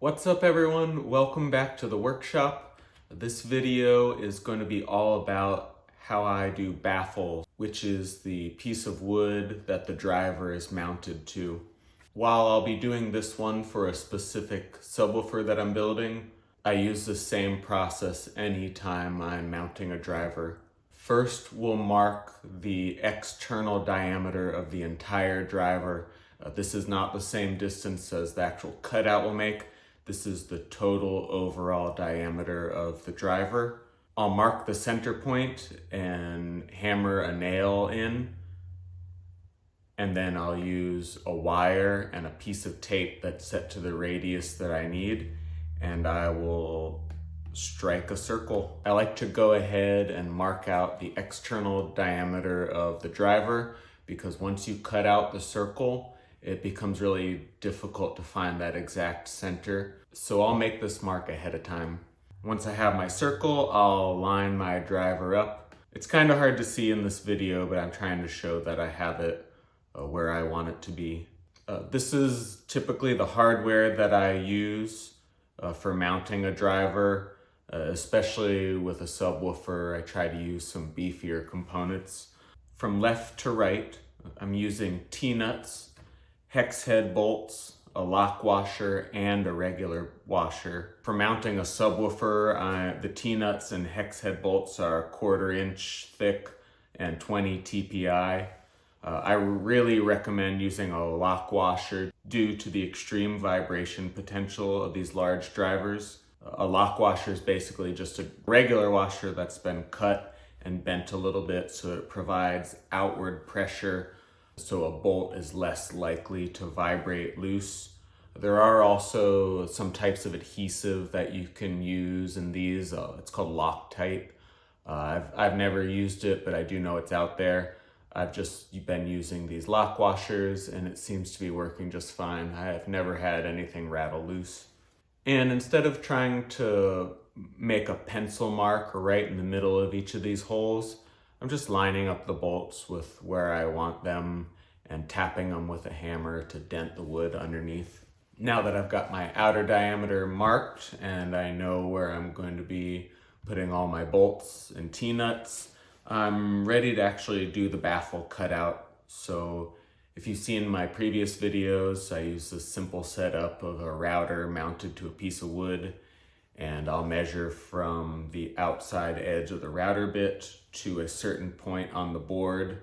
What's up everyone? Welcome back to the workshop. This video is going to be all about how I do baffle, which is the piece of wood that the driver is mounted to. While I'll be doing this one for a specific subwoofer that I'm building, I use the same process anytime I'm mounting a driver. First, we'll mark the external diameter of the entire driver. This is not the same distance as the actual cutout will make. This is the total overall diameter of the driver. I'll mark the center point and hammer a nail in. And then I'll use a wire and a piece of tape that's set to the radius that I need. And I will strike a circle. I like to go ahead and mark out the external diameter of the driver because once you cut out the circle, it becomes really difficult to find that exact center. So I'll make this mark ahead of time. Once I have my circle, I'll line my driver up. It's kind of hard to see in this video, but I'm trying to show that I have it where I want it to be. This is typically the hardware that I use for mounting a driver, especially with a subwoofer. I try to use some beefier components. From left to right, I'm using T-nuts, hex head bolts, a lock washer, and a regular washer. For mounting a subwoofer, the T-nuts and hex head bolts are 1/4 inch thick and 20 TPI. I really recommend using a lock washer due to the extreme vibration potential of these large drivers. A lock washer is basically just a regular washer that's been cut and bent a little bit so it provides outward pressure so a bolt is less likely to vibrate loose. There are also some types of adhesive that you can use in these. It's called Loctite. I've never used it, but I do know it's out there. I've just been using these lock washers and it seems to be working just fine. I've never had anything rattle loose. And instead of trying to make a pencil mark right in the middle of each of these holes, I'm just lining up the bolts with where I want them and tapping them with a hammer to dent the wood underneath. Now that I've got my outer diameter marked and I know where I'm going to be putting all my bolts and T-nuts, I'm ready to actually do the baffle cutout. So if you've seen my previous videos, I use this simple setup of a router mounted to a piece of wood, and I'll measure from the outside edge of the router bit to a certain point on the board,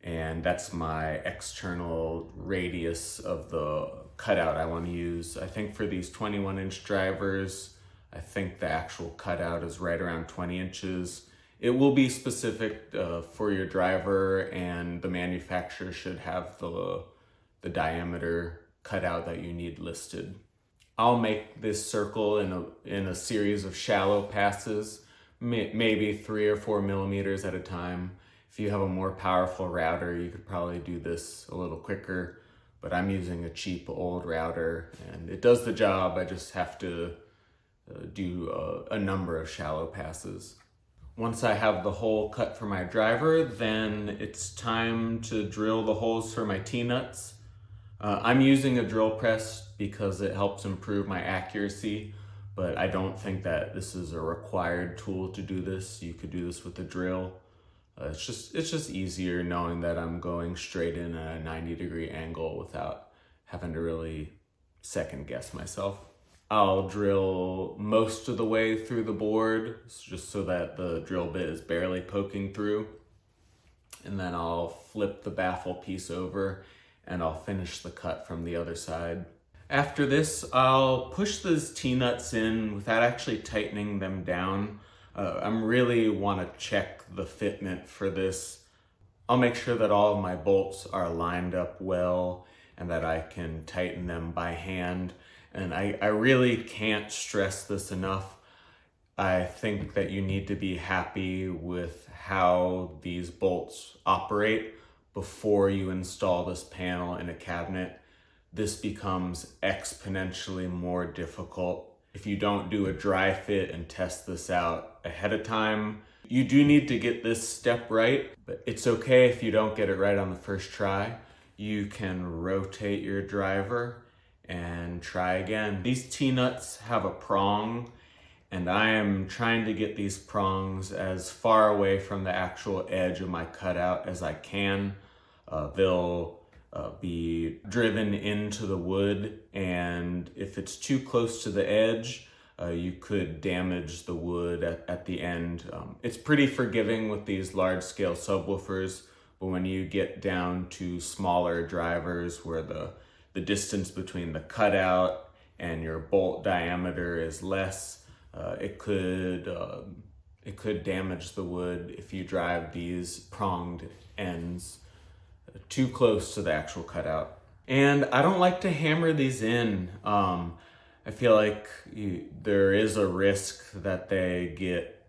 and that's my external radius of the cutout I want to use. I think for these 21-inch drivers, I think the actual cutout is right around 20 inches. It will be specific for your driver, and the manufacturer should have the diameter cutout that you need listed. I'll make this circle in a series of shallow passes, maybe 3 or 4 millimeters at a time. If you have a more powerful router, you could probably do this a little quicker, but I'm using a cheap old router and it does the job. I just have to do a number of shallow passes. Once I have the hole cut for my driver, then it's time to drill the holes for my T-nuts. I'm using a drill press because it helps improve my accuracy, but I don't think that this is a required tool to do this. You could do this with a drill. It's just easier knowing that I'm going straight in at a 90-degree angle without having to really second guess myself. I'll drill most of the way through the board just so that the drill bit is barely poking through. And then I'll flip the baffle piece over and I'll finish the cut from the other side. After this, I'll push those T-nuts in without actually tightening them down. I really want to check the fitment for this. I'll make sure that all of my bolts are lined up well and that I can tighten them by hand. And I really can't stress this enough. I think that you need to be happy with how these bolts operate before you install this panel in a cabinet. This becomes exponentially more difficult if you don't do a dry fit and test this out ahead of time. You do need to get this step right, but it's okay if you don't get it right on the first try. You can rotate your driver and try again. These T-nuts have a prong, and I am trying to get these prongs as far away from the actual edge of my cutout as I can. They'll be driven into the wood, and if it's too close to the edge, you could damage the wood at the end. It's pretty forgiving with these large-scale subwoofers, but when you get down to smaller drivers where the distance between the cutout and your bolt diameter is less, it could damage the wood if you drive these pronged ends too close to the actual cutout. And I don't like to hammer these in. I feel like there is a risk that they get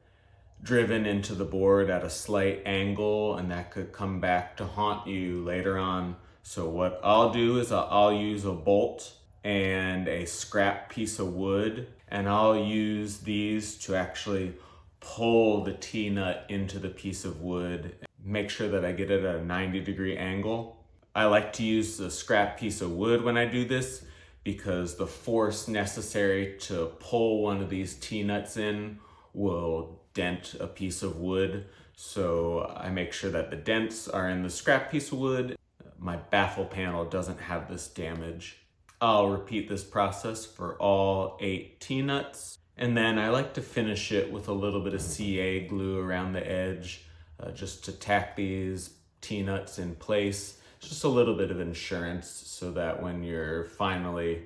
driven into the board at a slight angle, and that could come back to haunt you later on. So what I'll do is I'll use a bolt and a scrap piece of wood, and I'll use these to actually pull the T-nut into the piece of wood. Make sure that I get it at a 90-degree angle. I like to use the scrap piece of wood when I do this because the force necessary to pull one of these T-nuts in will dent a piece of wood. So I make sure that the dents are in the scrap piece of wood. My baffle panel doesn't have this damage. I'll repeat this process for all 8 T-nuts. And then I like to finish it with a little bit of CA glue around the edge, just to tack these T-nuts in place. Just a little bit of insurance so that when you're finally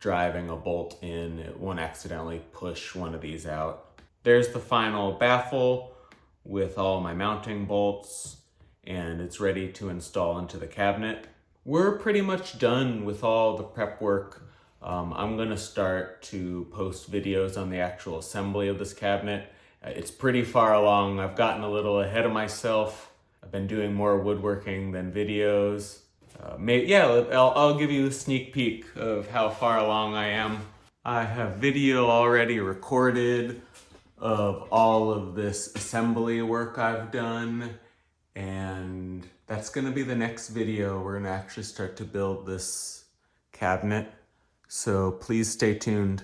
driving a bolt in, it won't accidentally push one of these out. There's the final baffle with all my mounting bolts, and it's ready to install into the cabinet. We're pretty much done with all the prep work. I'm gonna start to post videos on the actual assembly of this cabinet. It's pretty far along. I've gotten a little ahead of myself. I've been doing more woodworking than videos. I'll give you a sneak peek of how far along I am. I have video already recorded of all of this assembly work I've done, and that's gonna be the next video. We're gonna actually start to build this cabinet, so please stay tuned.